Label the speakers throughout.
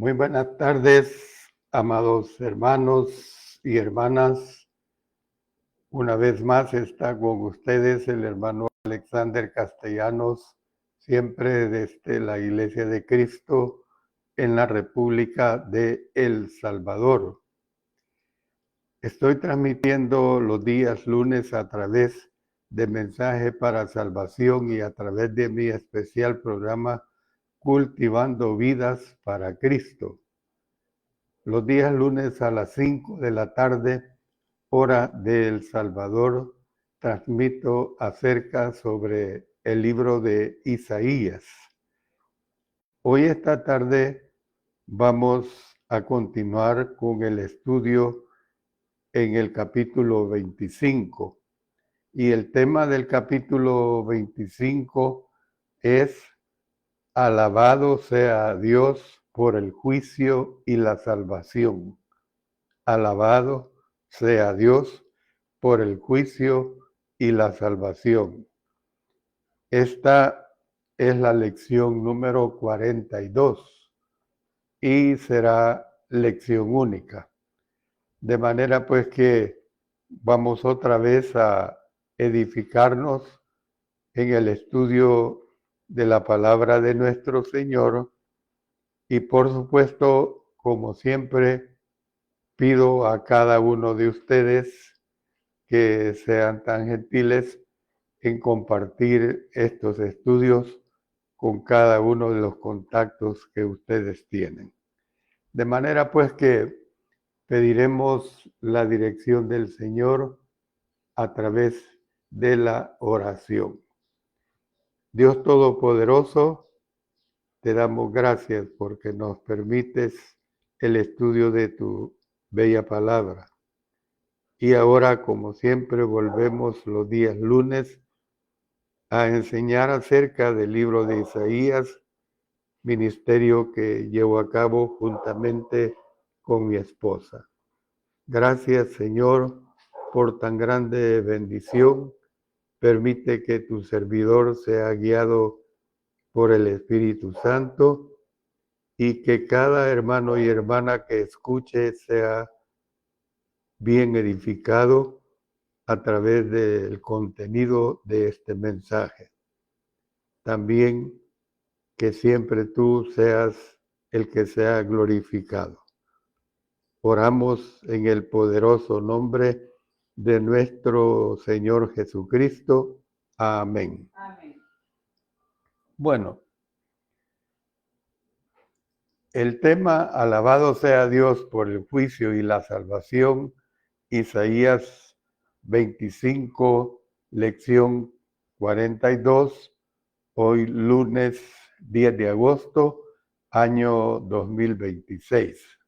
Speaker 1: Muy buenas tardes, amados hermanos y hermanas. Una vez más está con ustedes el hermano Alexander Castellanos, siempre desde la Iglesia de Cristo en la República de El Salvador. Estoy transmitiendo los días lunes a través de Mensaje para Salvación y a través de mi especial programa Cultivando Vidas para Cristo. Los días lunes a las 5 de la tarde, hora de El Salvador, transmito acerca sobre el libro de Isaías. Hoy esta tarde vamos a continuar con el estudio en el capítulo 25. Y el tema del capítulo 25 es Alabado sea Dios por el juicio y la salvación. Alabado sea Dios por el juicio y la salvación. Esta es la lección número 42 y será lección única. De manera pues que vamos otra vez a edificarnos en el estudio de la palabra de nuestro Señor y por supuesto, como siempre, pido a cada uno de ustedes que sean tan gentiles en compartir estos estudios con cada uno de los contactos que ustedes tienen. De manera pues que pediremos la dirección del Señor a través de la oración. Dios Todopoderoso, te damos gracias porque nos permites el estudio de tu bella palabra. Y ahora, como siempre, volvemos los días lunes a enseñar acerca del libro de Isaías, ministerio que llevo a cabo juntamente con mi esposa. Gracias, Señor, por tan grande bendición. Permite que tu servidor sea guiado por el Espíritu Santo y que cada hermano y hermana que escuche sea bien edificado a través del contenido de este mensaje. También que siempre tú seas el que sea glorificado. Oramos en el poderoso nombre de nuestro Señor Jesucristo. Amén. Amén. Bueno, el tema alabado sea Dios por el juicio y la salvación, Isaías 25, lección 42, hoy lunes 10 de agosto, año 2026.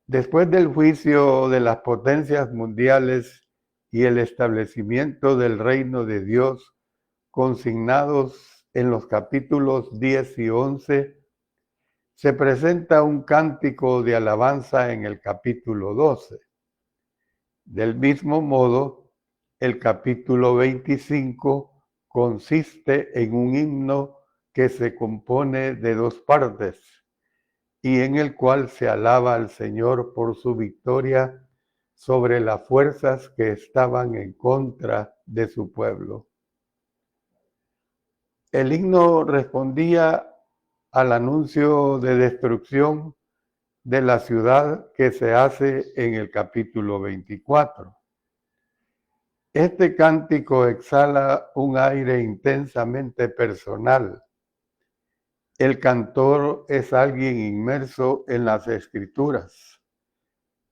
Speaker 1: Después del juicio de las potencias mundiales y el establecimiento del reino de Dios, consignados en los capítulos 10 y 11, se presenta un cántico de alabanza en el capítulo 12. Del mismo modo, el capítulo 25 consiste en un himno que se compone de dos partes y en el cual se alaba al Señor por su victoria sobre las fuerzas que estaban en contra de su pueblo. El himno respondía al anuncio de destrucción de la ciudad que se hace en el capítulo 24. Este cántico exhala un aire intensamente personal. El cantor es alguien inmerso en las Escrituras.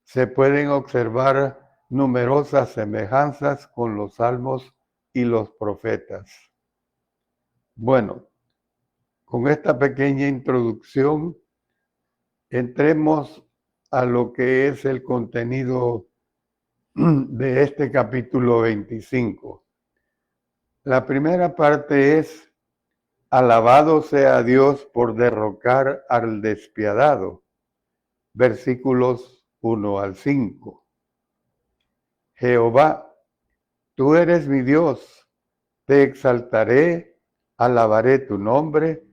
Speaker 1: Se pueden observar numerosas semejanzas con los salmos y los profetas. Bueno, con esta pequeña introducción, entremos a lo que es el contenido de este capítulo 25. La primera parte es: alabado sea Dios por derrocar al despiadado. Versículos 1 al 5. Jehová, tú eres mi Dios, te exaltaré, alabaré tu nombre,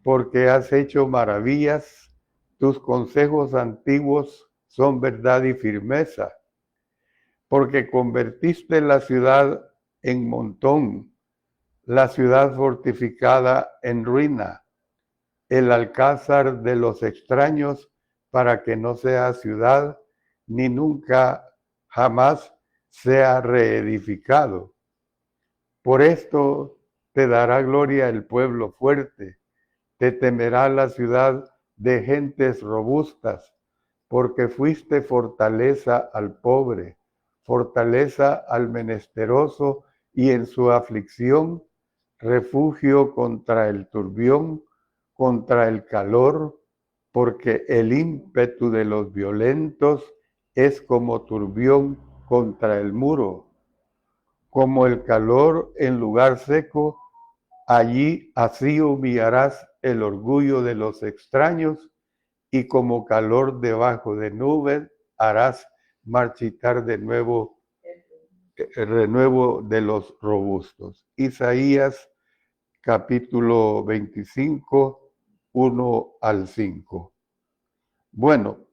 Speaker 1: porque has hecho maravillas, tus consejos antiguos son verdad y firmeza, porque convertiste la ciudad en montón, la ciudad fortificada en ruina, el alcázar de los extraños, para que no sea ciudad, ni nunca jamás sea reedificado. Por esto te dará gloria el pueblo fuerte, te temerá la ciudad de gentes robustas, porque fuiste fortaleza al pobre, fortaleza al menesteroso, y en su aflicción, refugio contra el turbión, contra el calor, porque el ímpetu de los violentos es como turbión contra el muro, como el calor en lugar seco. Allí así humillarás el orgullo de los extraños, y como calor debajo de nubes harás marchitar de nuevo el renuevo de los robustos. Isaías capítulo 25, 1 al 5. Bueno,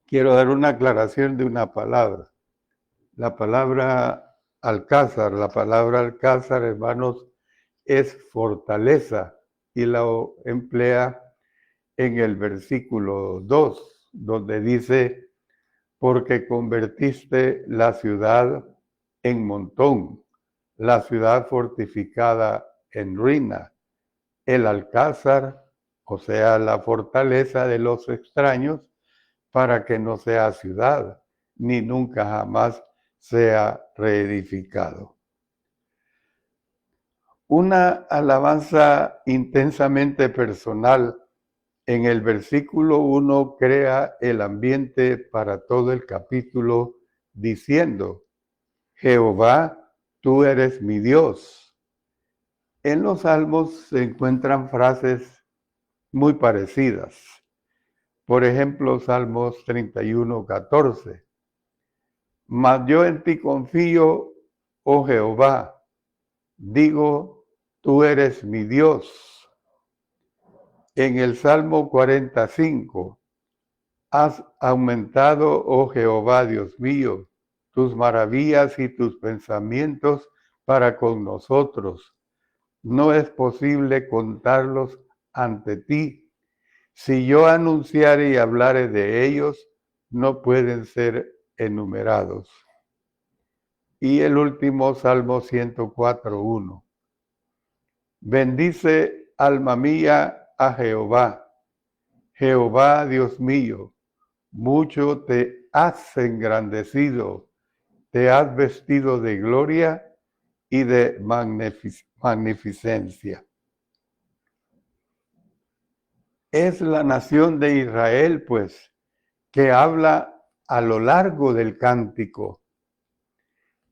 Speaker 1: quiero dar una aclaración de una palabra. La palabra alcázar, hermanos, es fortaleza, y la emplea en el versículo 2, donde dice, porque convertiste la ciudad en montón, la ciudad fortificada en ruina, el alcázar, o sea, la fortaleza de los extraños, para que no sea ciudad, ni nunca jamás sea reedificado. Una alabanza intensamente personal en el versículo 1 crea el ambiente para todo el capítulo diciendo, Jehová, tú eres mi Dios. En los salmos se encuentran frases muy parecidas. Por ejemplo, Salmos 31, 14. Mas yo en ti confío, oh Jehová, digo, tú eres mi Dios. En el Salmo 45, has aumentado, oh Jehová, Dios mío, tus maravillas y tus pensamientos para con nosotros. No es posible contarlos ante ti. Si yo anunciare y hablare de ellos, no pueden ser enumerados. Y el último, Salmo 104:1. Bendice, alma mía, a Jehová. Jehová, Dios mío, mucho te has engrandecido, te has vestido de gloria y de magnificencia. Es la nación de Israel, pues, que habla a lo largo del cántico.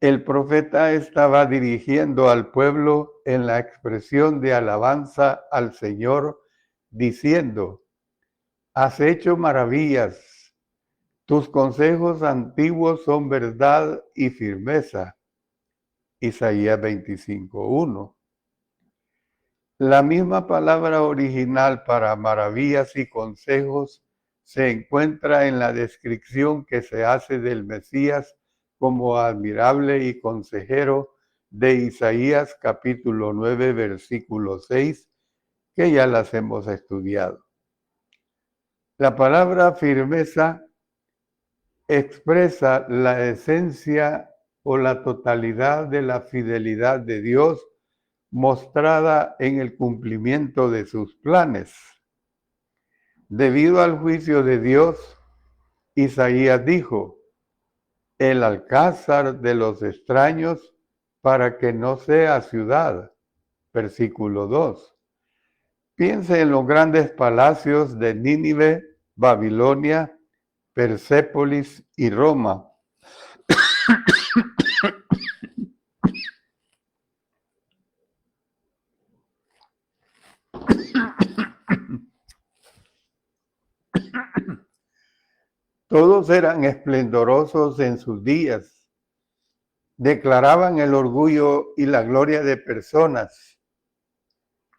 Speaker 1: El profeta estaba dirigiendo al pueblo en la expresión de alabanza al Señor, diciendo, has hecho maravillas, tus consejos antiguos son verdad y firmeza. Isaías 25:1. La misma palabra original para maravillas y consejos se encuentra en la descripción que se hace del Mesías como admirable y consejero de Isaías capítulo 9, versículo 6, que ya las hemos estudiado. La palabra firmeza expresa la esencia o la totalidad de la fidelidad de Dios mostrada en el cumplimiento de sus planes. Debido al juicio de Dios, Isaías dijo, el alcázar de los extraños para que no sea ciudad. Versículo 2. Piense en los grandes palacios de Nínive, Babilonia, Persépolis y Roma. Todos eran esplendorosos en sus días, declaraban el orgullo y la gloria de personas.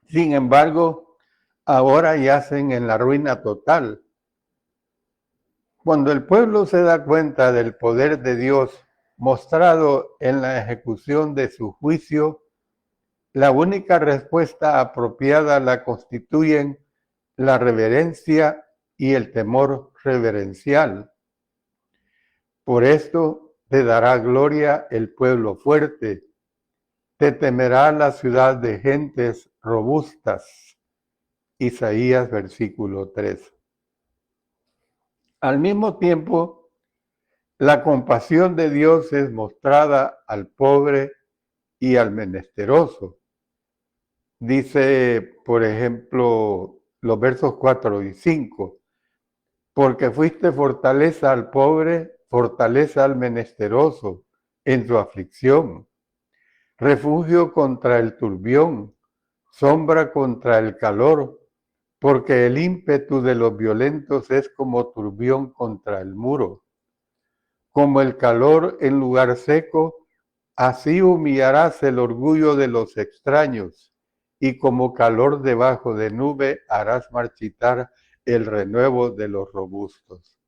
Speaker 1: Sin embargo, ahora yacen en la ruina total. Cuando el pueblo se da cuenta del poder de Dios mostrado en la ejecución de su juicio, la única respuesta apropiada la constituyen la reverencia y el temor reverencial. Por esto te dará gloria el pueblo fuerte, te temerá la ciudad de gentes robustas. Isaías versículo 3. Al mismo tiempo, la compasión de Dios es mostrada al pobre y al menesteroso. Dice, por ejemplo, los versos 4 y 5, porque fuiste fortaleza al pobre, fortaleza al menesteroso en su aflicción, refugio contra el turbión, sombra contra el calor, porque el ímpetu de los violentos es como turbión contra el muro. Como el calor en lugar seco, así humillarás el orgullo de los extraños, y como calor debajo de nube harás marchitar el renuevo de los robustos.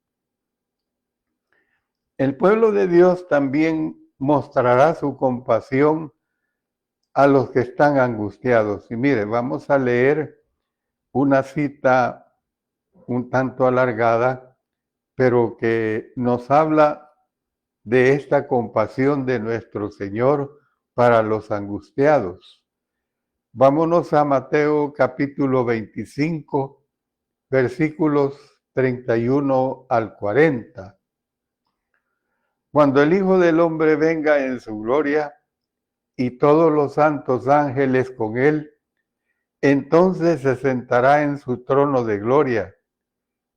Speaker 1: El pueblo de Dios también mostrará su compasión a los que están angustiados. Y mire, vamos a leer una cita un tanto alargada, pero que nos habla de esta compasión de nuestro Señor para los angustiados. Vámonos a Mateo capítulo 25, versículos 31 al 40. Cuando el Hijo del Hombre venga en su gloria y todos los santos ángeles con él, entonces se sentará en su trono de gloria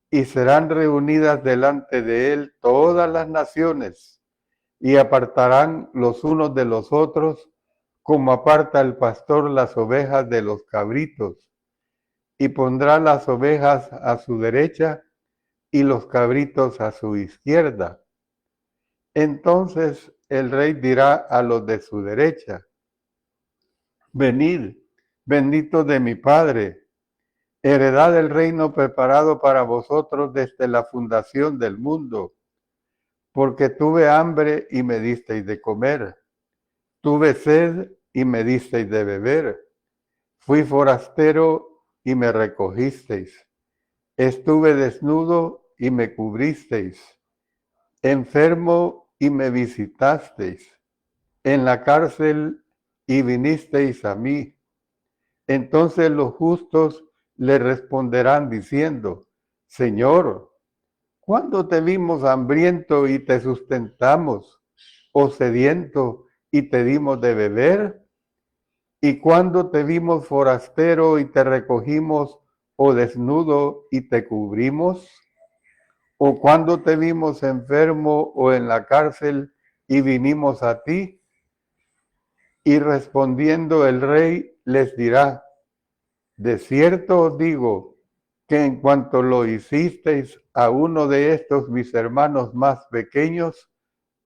Speaker 1: y serán reunidas delante de él todas las naciones y apartarán los unos de los otros como aparta el pastor las ovejas de los cabritos, y pondrá las ovejas a su derecha y los cabritos a su izquierda. Entonces el rey dirá a los de su derecha: venid, benditos de mi Padre, heredad del reino preparado para vosotros desde la fundación del mundo, porque tuve hambre y me disteis de comer, tuve sed y me disteis de beber, fui forastero y me recogisteis, estuve desnudo y me cubristeis, enfermo y me visitasteis, en la cárcel y vinisteis a mí. Entonces los justos le responderán diciendo: Señor, ¿cuándo te vimos hambriento y te sustentamos, o sediento y te dimos de beber? ¿Y cuándo te vimos forastero y te recogimos, o desnudo y te cubrimos? ¿O cuándo te vimos enfermo o en la cárcel y vinimos a ti? Y respondiendo el rey les dirá: de cierto os digo que en cuanto lo hicisteis a uno de estos mis hermanos más pequeños,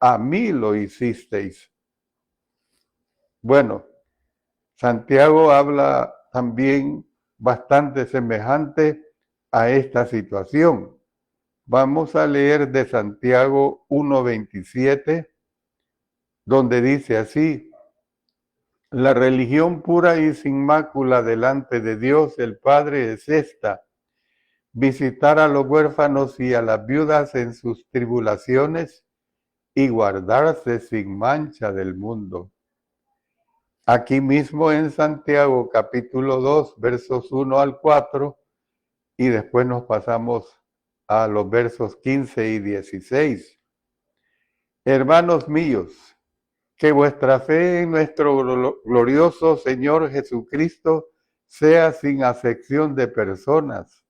Speaker 1: a mí lo hicisteis. Bueno, Santiago habla también bastante semejante a esta situación. Vamos a leer de Santiago 1:27, donde dice así: la religión pura y sin mácula delante de Dios el Padre es esta: visitar a los huérfanos y a las viudas en sus tribulaciones y guardarse sin mancha del mundo. Aquí mismo en Santiago capítulo 2, versos 1 al 4, y después nos pasamos a los versos 15 y 16. Hermanos míos, que vuestra fe en nuestro glorioso Señor Jesucristo sea sin acepción de personas,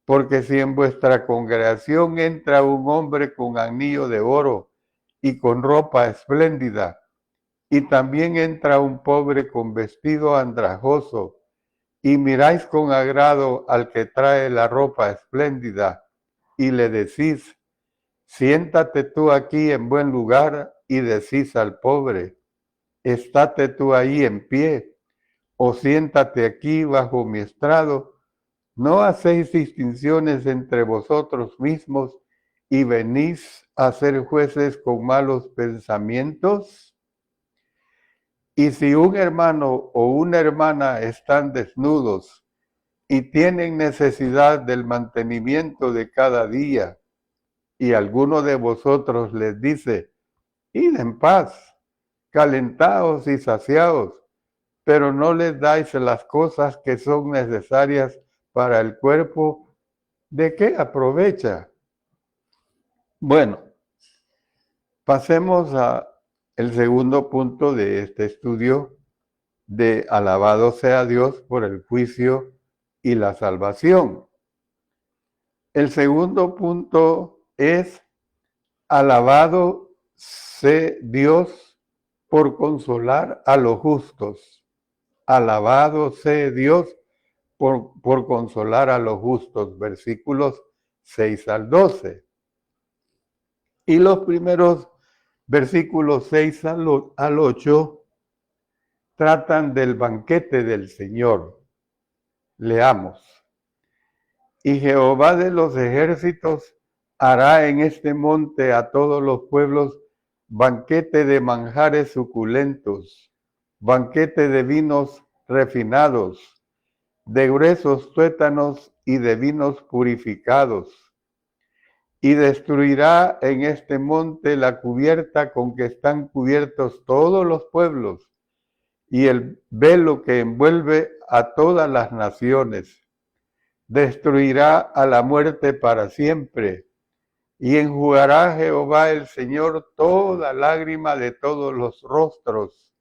Speaker 1: porque si en vuestra congregación entra un hombre con anillo de oro y con ropa espléndida, y también entra un pobre con vestido andrajoso, y miráis con agrado al que trae la ropa espléndida, y le decís: siéntate tú aquí en buen lugar, y decís al pobre: estate tú ahí en pie, o siéntate aquí bajo mi estrado, ¿No hacéis distinciones entre vosotros mismos y venís a ser jueces con malos pensamientos? Y si un hermano o una hermana están desnudos y tienen necesidad del mantenimiento de cada día, y alguno de vosotros les dice, id en paz, calentaos y saciaos, pero no les dais las cosas que son necesarias para el cuerpo, ¿de qué aprovecha? Bueno, pasemos a el segundo punto de este estudio de alabado sea Dios por el juicio y la salvación. El segundo punto es alabado sea Dios por consolar a los justos. Alabado sea Dios por consolar a los justos. Versículos 6 al 12. Y los primeros versículos 6 al 8 tratan del banquete del Señor. Leamos. Y Jehová de los ejércitos hará en este monte a todos los pueblos banquete de manjares suculentos, banquete de vinos refinados, de gruesos tuétanos y de vinos purificados. Y destruirá en este monte la cubierta con que están cubiertos todos los pueblos, y el velo que envuelve a todas las naciones. Destruirá a la muerte para siempre, y enjugará Jehová el Señor toda lágrima de todos los rostros,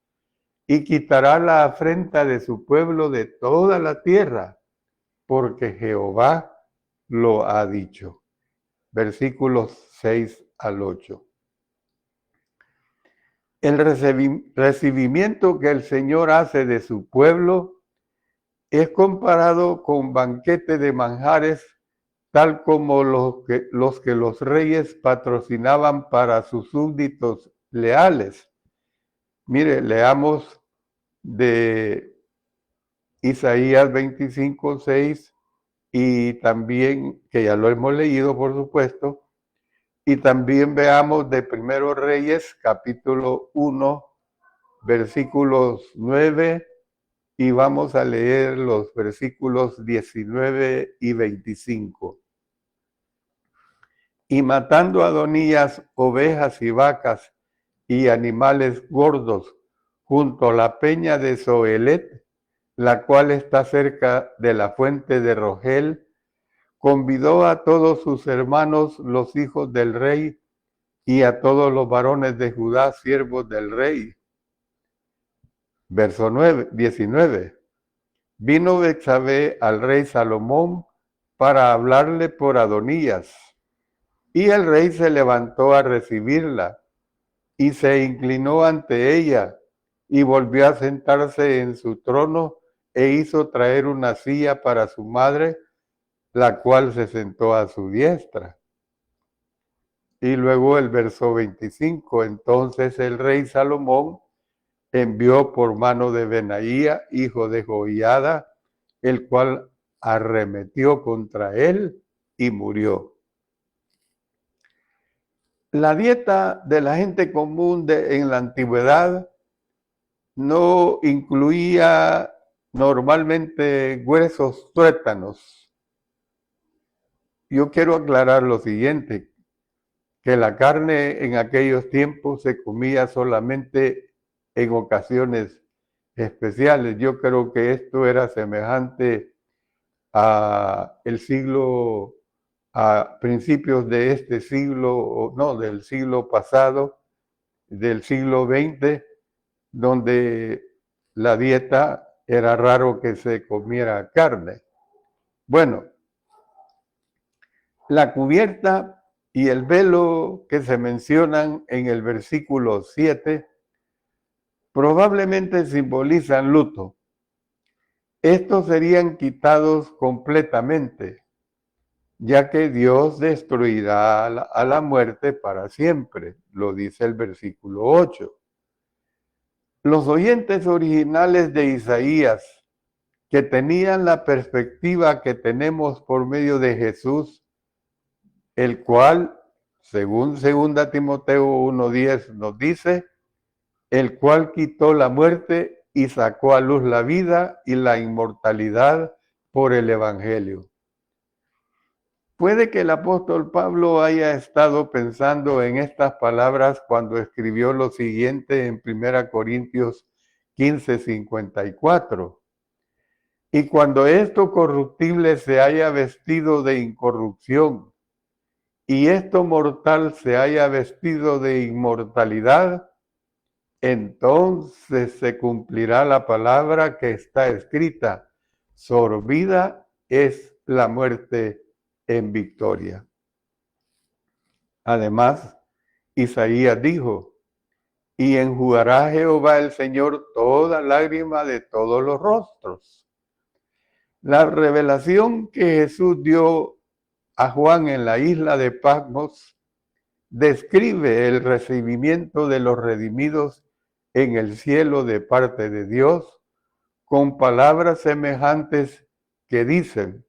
Speaker 1: y quitará la afrenta de su pueblo de toda la tierra, porque Jehová lo ha dicho. Versículos 6 al 8. El recibimiento que el Señor hace de su pueblo es comparado con banquete de manjares, tal como los que los reyes patrocinaban para sus súbditos leales. Mire, leamos de Isaías 25, 6, y también, que ya lo hemos leído, por supuesto, y también veamos de Primero Reyes, capítulo 1, versículos 9, y vamos a leer los versículos 19 y 25. Y matando Adonías ovejas y vacas y animales gordos junto a la peña de Zoelet, la cual está cerca de la fuente de Rogel, convidó a todos sus hermanos, los hijos del rey, y a todos los varones de Judá, siervos del rey. Verso 19. Vino Betsabé al rey Salomón para hablarle por Adonías, y el rey se levantó a recibirla, y se inclinó ante ella, y volvió a sentarse en su trono, e hizo traer una silla para su madre, la cual se sentó a su diestra. Y luego el verso 25, entonces el rey Salomón envió por mano de Benaía, hijo de Joiada, el cual arremetió contra él y murió. La dieta de la gente común en la antigüedad no incluía normalmente huesos tuétanos. Yo quiero aclarar lo siguiente, que la carne en aquellos tiempos se comía solamente en ocasiones especiales. Yo creo que esto era semejante a principios de este siglo, no, del siglo pasado, del siglo XX, donde la dieta era raro que se comiera carne. Bueno, la cubierta y el velo que se mencionan en el versículo 7 probablemente simbolizan luto. Estos serían quitados completamente, ya que Dios destruirá a la muerte para siempre, lo dice el versículo 8. Los oyentes originales de Isaías que tenían la perspectiva que tenemos por medio de Jesús, el cual, según 2 Timoteo 1:10 nos dice, el cual quitó la muerte y sacó a luz la vida y la inmortalidad por el Evangelio. Puede que el apóstol Pablo haya estado pensando en estas palabras cuando escribió lo siguiente en 1 Corintios 15:54. Y cuando esto corruptible se haya vestido de incorrupción, y esto mortal se haya vestido de inmortalidad, entonces se cumplirá la palabra que está escrita: sorbida es la muerte en victoria. Además, Isaías dijo: y enjugará Jehová el Señor toda lágrima de todos los rostros. La revelación que Jesús dio a Juan en la isla de Patmos describe el recibimiento de los redimidos en el cielo de parte de Dios con palabras semejantes que dicen,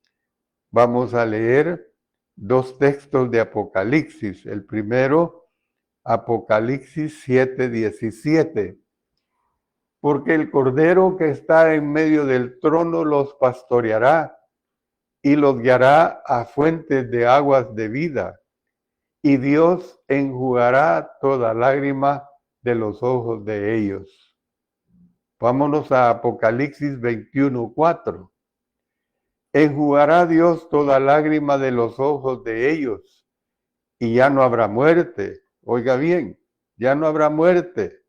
Speaker 1: vamos a leer 2 textos de Apocalipsis. El primero, Apocalipsis 7:17. Porque el Cordero que está en medio del trono los pastoreará y los guiará a fuentes de aguas de vida, y Dios enjugará toda lágrima de los ojos de ellos. Vámonos a Apocalipsis 21:4. Enjugará Dios toda lágrima de los ojos de ellos, y ya no habrá muerte. Oiga bien, ya no habrá muerte,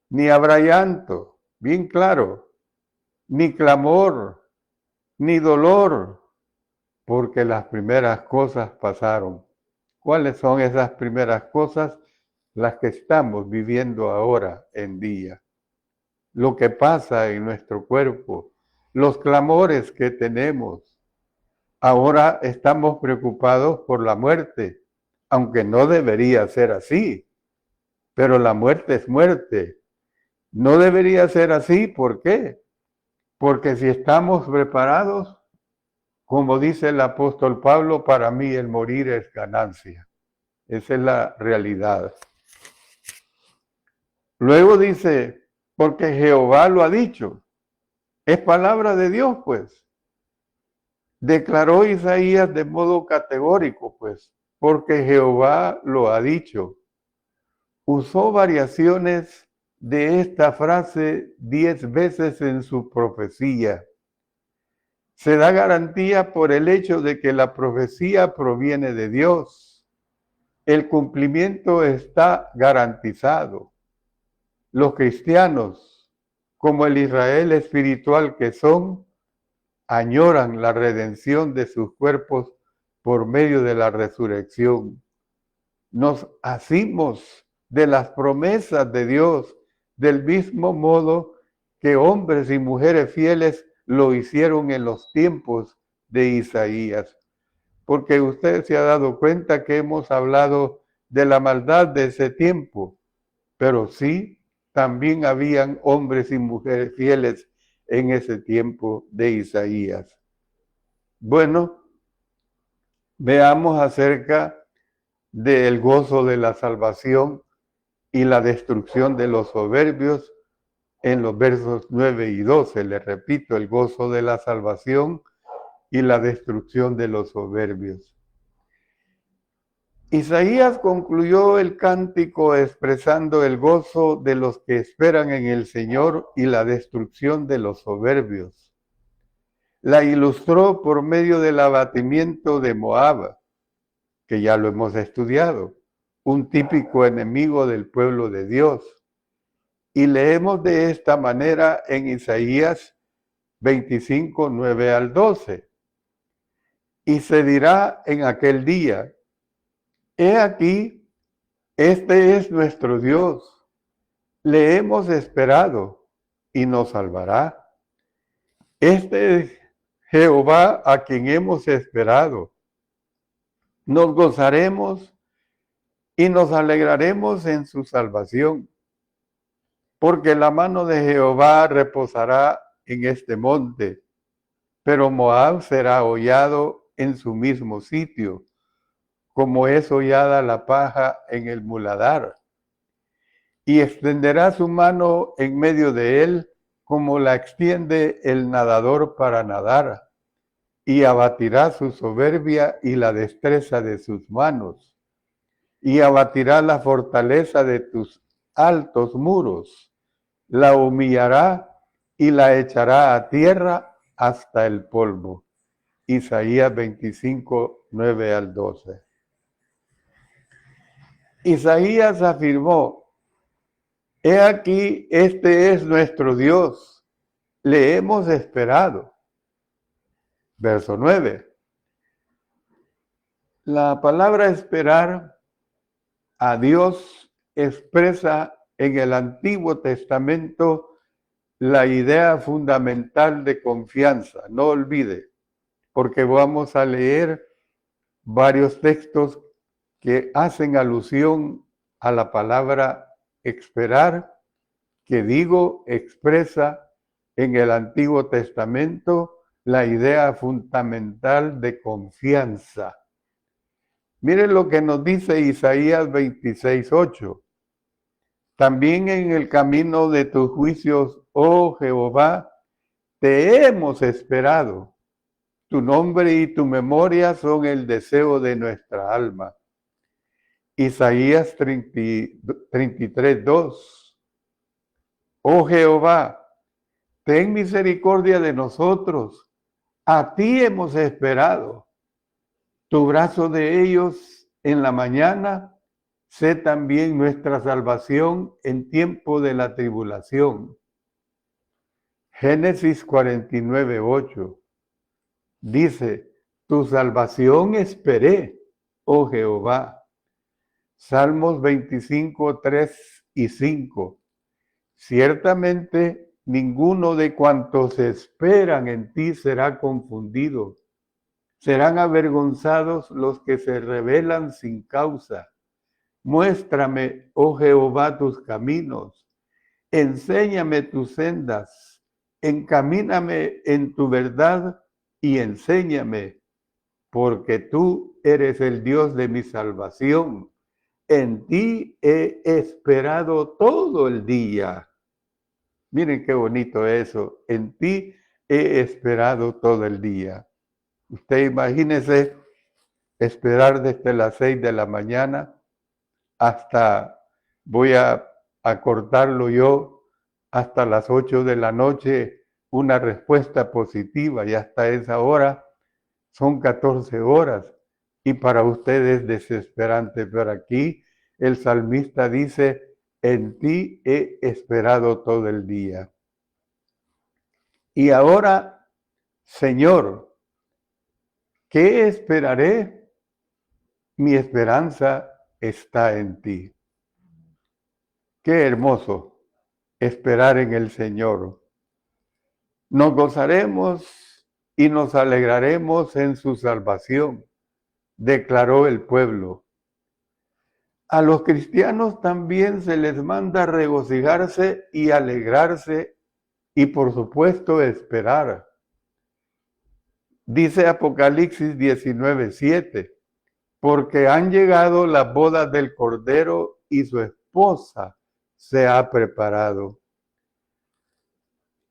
Speaker 1: ni habrá llanto, bien claro, ni clamor, ni dolor, porque las primeras cosas pasaron. ¿Cuáles son esas primeras cosas? Las que estamos viviendo ahora en día. Lo que pasa en nuestro cuerpo, los clamores que tenemos. Ahora estamos preocupados por la muerte, aunque no debería ser así, pero la muerte es muerte. No debería ser así, ¿por qué? Porque si estamos preparados, como dice el apóstol Pablo, para mí el morir es ganancia. Esa es la realidad. Luego dice, porque Jehová lo ha dicho. Es palabra de Dios, pues. Declaró Isaías de modo categórico, pues, porque Jehová lo ha dicho. Usó variaciones de esta frase 10 veces en su profecía. Se da garantía por el hecho de que la profecía proviene de Dios. El cumplimiento está garantizado. Los cristianos, como el Israel espiritual que son, añoran la redención de sus cuerpos por medio de la resurrección. Nos asimos de las promesas de Dios del mismo modo que hombres y mujeres fieles lo hicieron en los tiempos de Isaías. Porque usted se ha dado cuenta que hemos hablado de la maldad de ese tiempo, pero sí, también habían hombres y mujeres fieles en ese tiempo de Isaías. Bueno, veamos acerca del gozo de la salvación y la destrucción de los soberbios en los versos 9 y 12. Le repito, el gozo de la salvación y la destrucción de los soberbios. Isaías concluyó el cántico expresando el gozo de los que esperan en el Señor y la destrucción de los soberbios. La ilustró por medio del abatimiento de Moab, que ya lo hemos estudiado, un típico enemigo del pueblo de Dios. Y leemos de esta manera en Isaías 25, 9 al 12. Y se dirá en aquel día, he aquí, este es nuestro Dios, le hemos esperado y nos salvará. Este es Jehová a quien hemos esperado. Nos gozaremos y nos alegraremos en su salvación, porque la mano de Jehová reposará en este monte, pero Moab será hollado en su mismo sitio, como es hollada la paja en el muladar, y extenderá su mano en medio de él, como la extiende el nadador para nadar, y abatirá su soberbia y la destreza de sus manos, y abatirá la fortaleza de tus altos muros, la humillará y la echará a tierra hasta el polvo. Isaías 25, 9 al 12. Isaías afirmó: he aquí, este es nuestro Dios, le hemos esperado. Verso 9. La palabra esperar a Dios expresa en el Antiguo Testamento la idea fundamental de confianza. No olvide, porque vamos a leer varios textos que hacen alusión a la palabra esperar, que digo expresa en el Antiguo Testamento la idea fundamental de confianza. Miren lo que nos dice Isaías 26:8. También en el camino de tus juicios, oh Jehová, te hemos esperado. Tu nombre y tu memoria son el deseo de nuestra alma. Isaías 33:2. Oh Jehová, ten misericordia de nosotros. A ti hemos esperado. Tu brazo de ellos en la mañana, sé también nuestra salvación en tiempo de la tribulación. Génesis 49:8 dice: tu salvación esperé, oh Jehová. Salmos 25:3 y 5. Ciertamente ninguno de cuantos esperan en ti será confundido. Serán avergonzados los que se rebelan sin causa. Muéstrame, oh Jehová, tus caminos. Enséñame tus sendas. Encamíname en tu verdad y enséñame, porque tú eres el Dios de mi salvación. En ti he esperado todo el día. Miren qué bonito eso. En ti he esperado todo el día. Usted imagínese esperar desde las 6 de la mañana hasta, voy a cortarlo yo, hasta las 8 de la noche, una respuesta positiva, y hasta esa hora son 14 horas. Y para usted es desesperante, pero aquí el salmista dice: en ti he esperado todo el día. Y ahora, Señor, ¿qué esperaré? Mi esperanza está en ti. Qué hermoso esperar en el Señor. Nos gozaremos y nos alegraremos en su salvación, declaró el pueblo. A los cristianos también se les manda regocijarse y alegrarse y, por supuesto, esperar. Dice Apocalipsis 19:7, porque han llegado las bodas del Cordero y su esposa se ha preparado.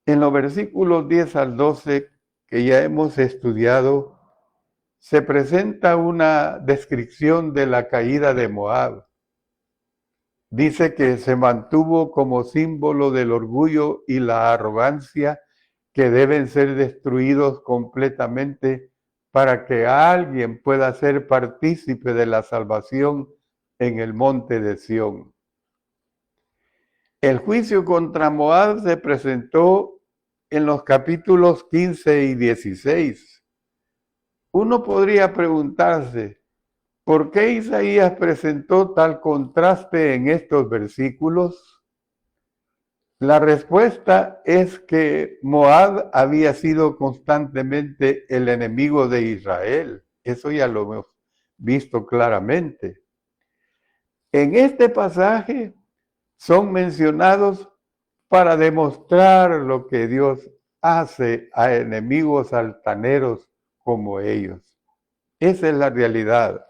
Speaker 1: En los versículos 10 al 12 que ya hemos estudiado, se presenta una descripción de la caída de Moab. Dice que se mantuvo como símbolo del orgullo y la arrogancia, que deben ser destruidos completamente para que alguien pueda ser partícipe de la salvación en el monte de Sión. El juicio contra Moab se presentó en los capítulos 15 y 16. Uno podría preguntarse, ¿por qué Isaías presentó tal contraste en estos versículos? La respuesta es que Moab había sido constantemente el enemigo de Israel. Eso ya lo hemos visto claramente. En este pasaje son mencionados para demostrar lo que Dios hace a enemigos altaneros como ellos. Esa es la realidad.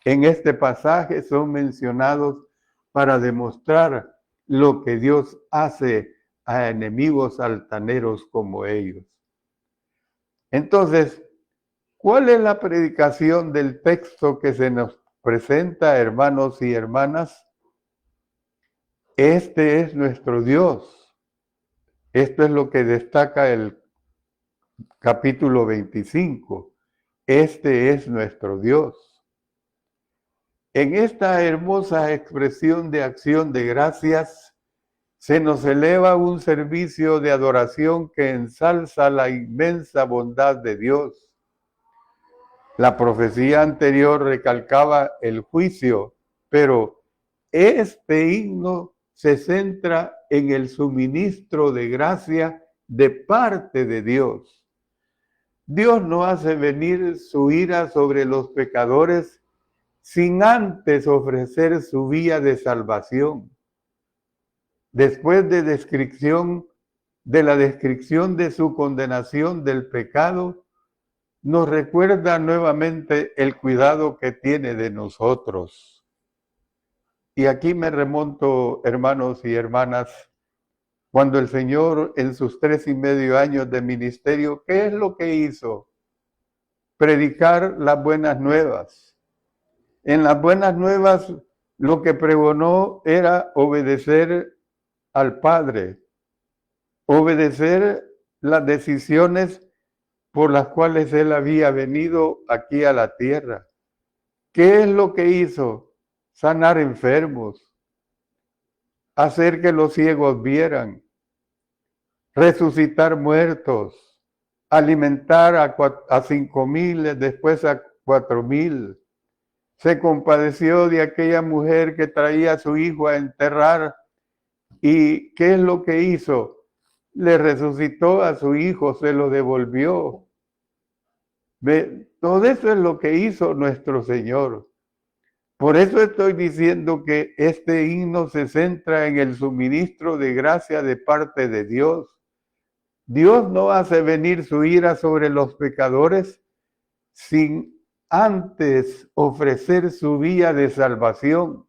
Speaker 1: En este pasaje son mencionados para demostrar lo que Dios hace a enemigos altaneros como ellos. Entonces, ¿cuál es la predicación del texto que se nos presenta, hermanos y hermanas? Este es nuestro Dios. Esto es lo que destaca el capítulo 25. Este es nuestro Dios. En esta hermosa expresión de acción de gracias, se nos eleva un servicio de adoración que ensalza la inmensa bondad de Dios. La profecía anterior recalcaba el juicio, pero este himno se centra en el suministro de gracia de parte de Dios. Dios no hace venir su ira sobre los pecadores sin antes ofrecer su vía de salvación. Después de la descripción de su condenación del pecado, nos recuerda nuevamente el cuidado que tiene de nosotros. Y aquí me remonto, hermanos y hermanas, cuando el Señor en sus 3.5 años de ministerio, ¿qué es lo que hizo? Predicar las buenas nuevas. En las buenas nuevas lo que pregonó era obedecer al Padre, obedecer las decisiones por las cuales Él había venido aquí a la tierra. ¿Qué es lo que hizo? Sanar enfermos, hacer que los ciegos vieran, resucitar muertos, alimentar a 5,000, después a 4,000. Se compadeció de aquella mujer que traía a su hijo a enterrar. ¿Y qué es lo que hizo? Le resucitó a su hijo, se lo devolvió. Todo eso es lo que hizo nuestro Señor. Por eso estoy diciendo que este himno se centra en el suministro de gracia de parte de Dios. Dios no hace venir su ira sobre los pecadores sin antes ofrecer su vía de salvación.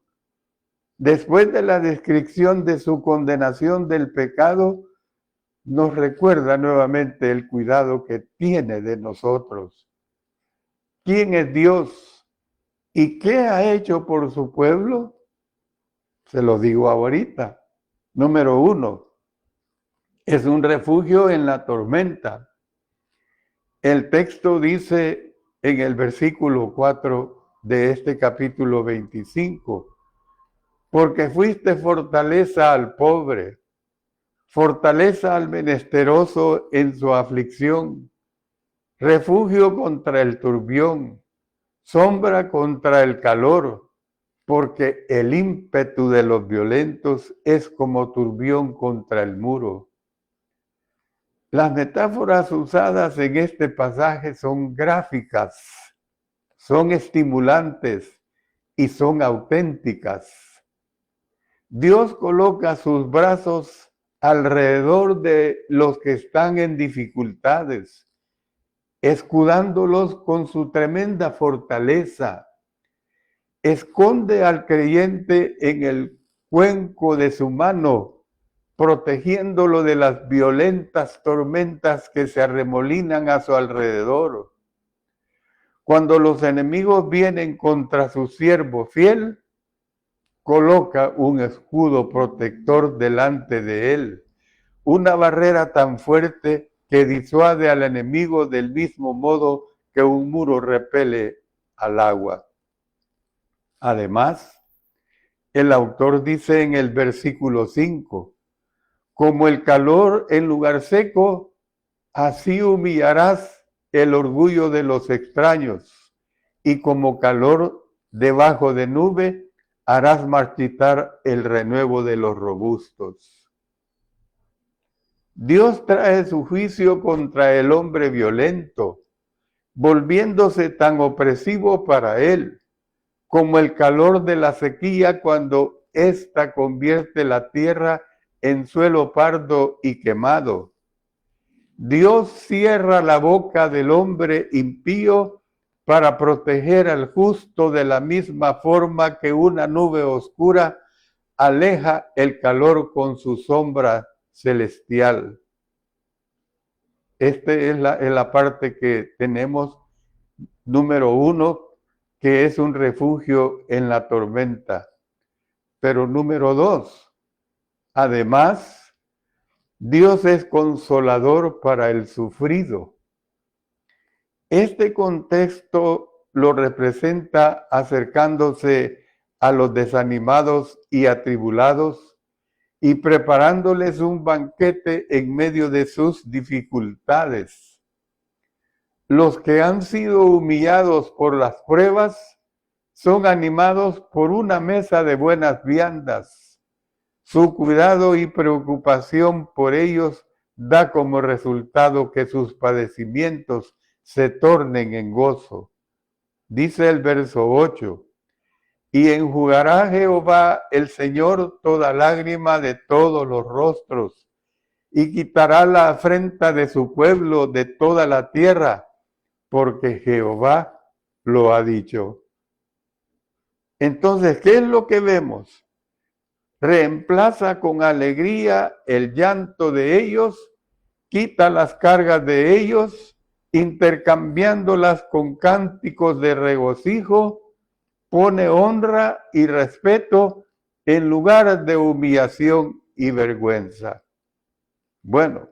Speaker 1: Después de la descripción de su condenación del pecado, nos recuerda nuevamente el cuidado que tiene de nosotros. ¿Quién es Dios? ¿Y qué ha hecho por su pueblo? Se lo digo ahorita. Número 1, es un refugio en la tormenta. El texto dice en el versículo 4 de este capítulo 25, porque fuiste fortaleza al pobre, fortaleza al menesteroso en su aflicción, refugio contra el turbión, sombra contra el calor, porque el ímpetu de los violentos es como turbión contra el muro. Las metáforas usadas en este pasaje son gráficas, son estimulantes y son auténticas. Dios coloca sus brazos alrededor de los que están en dificultades, escudándolos con su tremenda fortaleza. Esconde al creyente en el cuenco de su mano, protegiéndolo de las violentas tormentas que se arremolinan a su alrededor. Cuando los enemigos vienen contra su siervo fiel, coloca un escudo protector delante de él, una barrera tan fuerte que disuade al enemigo del mismo modo que un muro repele al agua. Además, el autor dice en el versículo 5, como el calor en lugar seco, así humillarás el orgullo de los extraños, y como calor debajo de nube, harás marchitar el renuevo de los robustos. Dios trae su juicio contra el hombre violento, volviéndose tan opresivo para él, como el calor de la sequía cuando ésta convierte la tierra en suelo pardo y quemado. Dios cierra la boca del hombre impío para proteger al justo de la misma forma que una nube oscura aleja el calor con su sombra celestial. Esta es la parte que tenemos, número 1, que es un refugio en la tormenta. Pero número 2, además, Dios es consolador para el sufrido. Este contexto lo representa acercándose a los desanimados y atribulados y preparándoles un banquete en medio de sus dificultades. Los que han sido humillados por las pruebas son animados por una mesa de buenas viandas. Su cuidado y preocupación por ellos da como resultado que sus padecimientos se tornen en gozo. Dice el verso 8, y enjugará Jehová el Señor toda lágrima de todos los rostros, y quitará la afrenta de su pueblo de toda la tierra, porque Jehová lo ha dicho. Entonces, ¿qué es lo que vemos? Reemplaza con alegría el llanto de ellos, quita las cargas de ellos, intercambiándolas con cánticos de regocijo, pone honra y respeto en lugar de humillación y vergüenza. Bueno,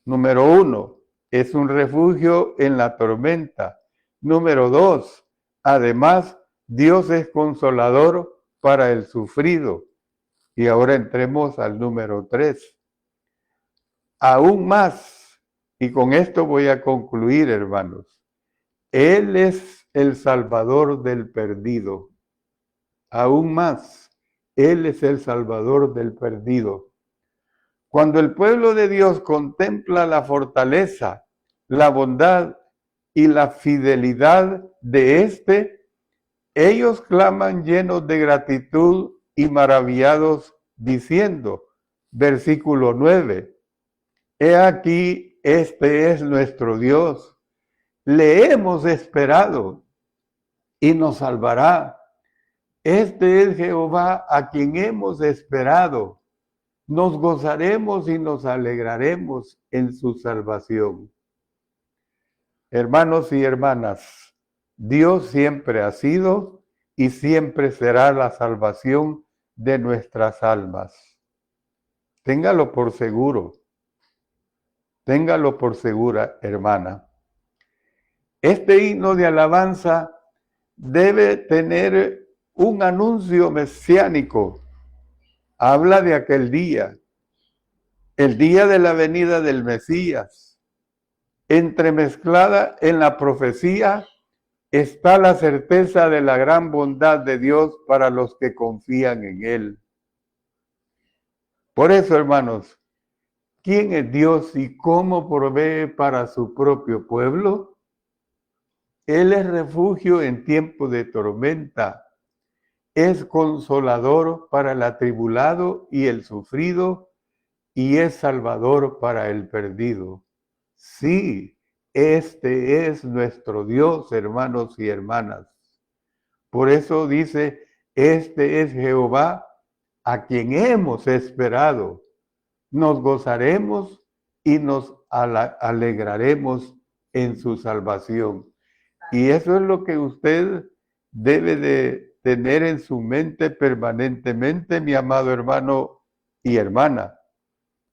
Speaker 1: número 1, es un refugio en la tormenta. Número 2, además, Dios es consolador para el sufrido. Y ahora entremos al número 3. Aún más, y con esto voy a concluir, hermanos, Él es el Salvador del perdido. Aún más, Él es el Salvador del perdido. Cuando el pueblo de Dios contempla la fortaleza, la bondad y la fidelidad de éste, ellos claman llenos de gratitud y maravillados, diciendo, versículo 9, he aquí, este es nuestro Dios, le hemos esperado y nos salvará. Este es Jehová a quien hemos esperado. Nos gozaremos y nos alegraremos en su salvación. Hermanos y hermanas, Dios siempre ha sido y siempre será la salvación de nuestras almas. Téngalo por seguro. Téngalo por segura, hermana. Este himno de alabanza debe tener un anuncio mesiánico. Habla de aquel día, el día de la venida del Mesías. Entremezclada en la profecía está la certeza de la gran bondad de Dios para los que confían en Él. Por eso, hermanos, ¿quién es Dios y cómo provee para su propio pueblo? Él es refugio en tiempo de tormenta. Es consolador para el atribulado y el sufrido, y es salvador para el perdido. Sí, este es nuestro Dios, hermanos y hermanas. Por eso dice, este es Jehová a quien hemos esperado. Nos gozaremos y nos alegraremos en su salvación. Y eso es lo que usted debe de tener en su mente permanentemente, mi amado hermano y hermana,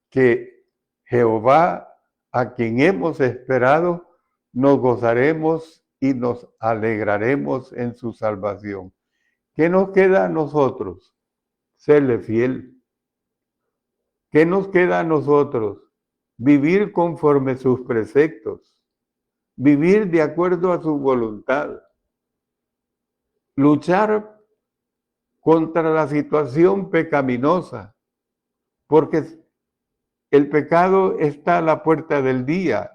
Speaker 1: que Jehová, a quien hemos esperado, nos gozaremos y nos alegraremos en su salvación. ¿Qué nos queda a nosotros? Serle fiel. ¿Qué nos queda a nosotros? Vivir conforme sus preceptos, vivir de acuerdo a su voluntad, luchar contra la situación pecaminosa, porque el pecado está a la puerta del día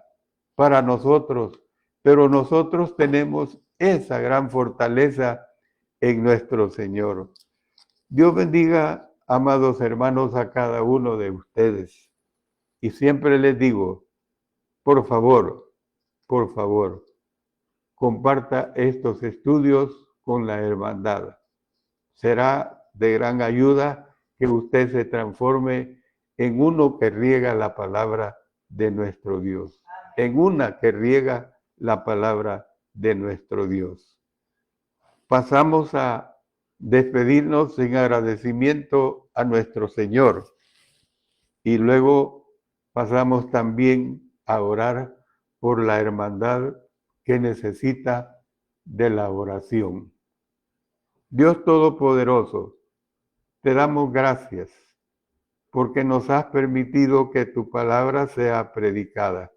Speaker 1: para nosotros, pero nosotros tenemos esa gran fortaleza en nuestro Señor. Dios bendiga, amados hermanos, a cada uno de ustedes. Y siempre les digo, por favor, comparta estos estudios con la hermandad. Será de gran ayuda que usted se transforme en uno que riega la palabra de nuestro Dios, en una que riega la palabra de nuestro Dios. Pasamos a despedirnos en agradecimiento a nuestro Señor y luego pasamos también a orar por la hermandad que necesita de la oración. Dios Todopoderoso, te damos gracias porque nos has permitido que tu palabra sea predicada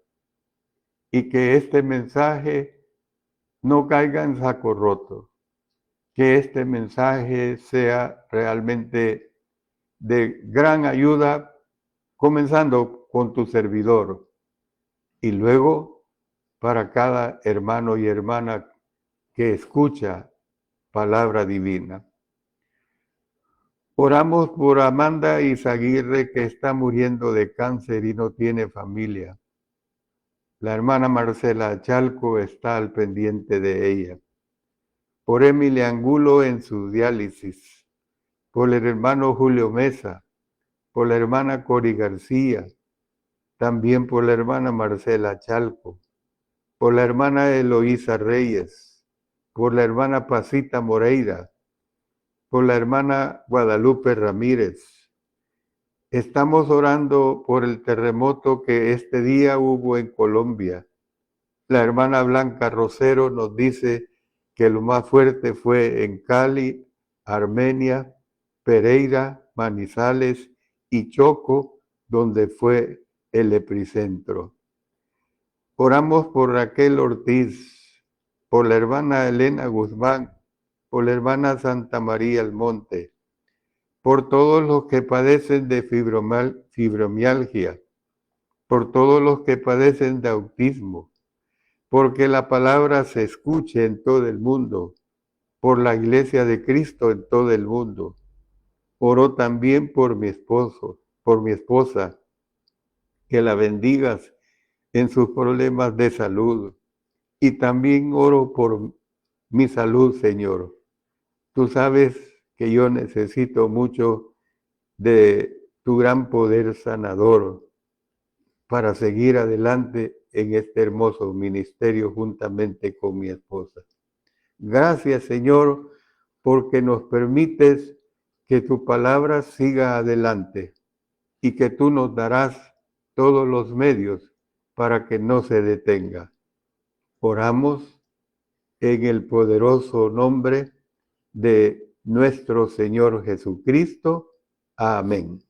Speaker 1: y que este mensaje no caiga en saco roto, que este mensaje sea realmente de gran ayuda, comenzando con tu servidor y luego para cada hermano y hermana que escucha palabra divina. Oramos por Amanda Izaguirre, que está muriendo de cáncer y no tiene familia. La hermana Marcela Chalco está al pendiente de ella. Por Emily Angulo en su diálisis. Por el hermano Julio Mesa. Por la hermana Cori García. También por la hermana Marcela Chalco. Por la hermana Eloísa Reyes. Por la hermana Pasita Moreira. Por la hermana Guadalupe Ramírez. Estamos orando por el terremoto que este día hubo en Colombia. La hermana Blanca Rosero nos dice que lo más fuerte fue en Cali, Armenia, Pereira, Manizales y Choco, donde fue el epicentro. Oramos por Raquel Ortiz, por la hermana Elena Guzmán, por la hermana Santa María Almonte, por todos los que padecen de fibromialgia, por todos los que padecen de autismo, porque la palabra se escuche en todo el mundo, por la iglesia de Cristo en todo el mundo. Oro también por mi esposo, por mi esposa, que la bendigas en sus problemas de salud. Y también oro por mi salud, Señor. Tú sabes que yo necesito mucho de tu gran poder sanador para seguir adelante en este hermoso ministerio juntamente con mi esposa. Gracias, Señor, porque nos permites que tu palabra siga adelante y que tú nos darás todos los medios para que no se detenga. Oramos en el poderoso nombre de nuestro Señor Jesucristo. Amén.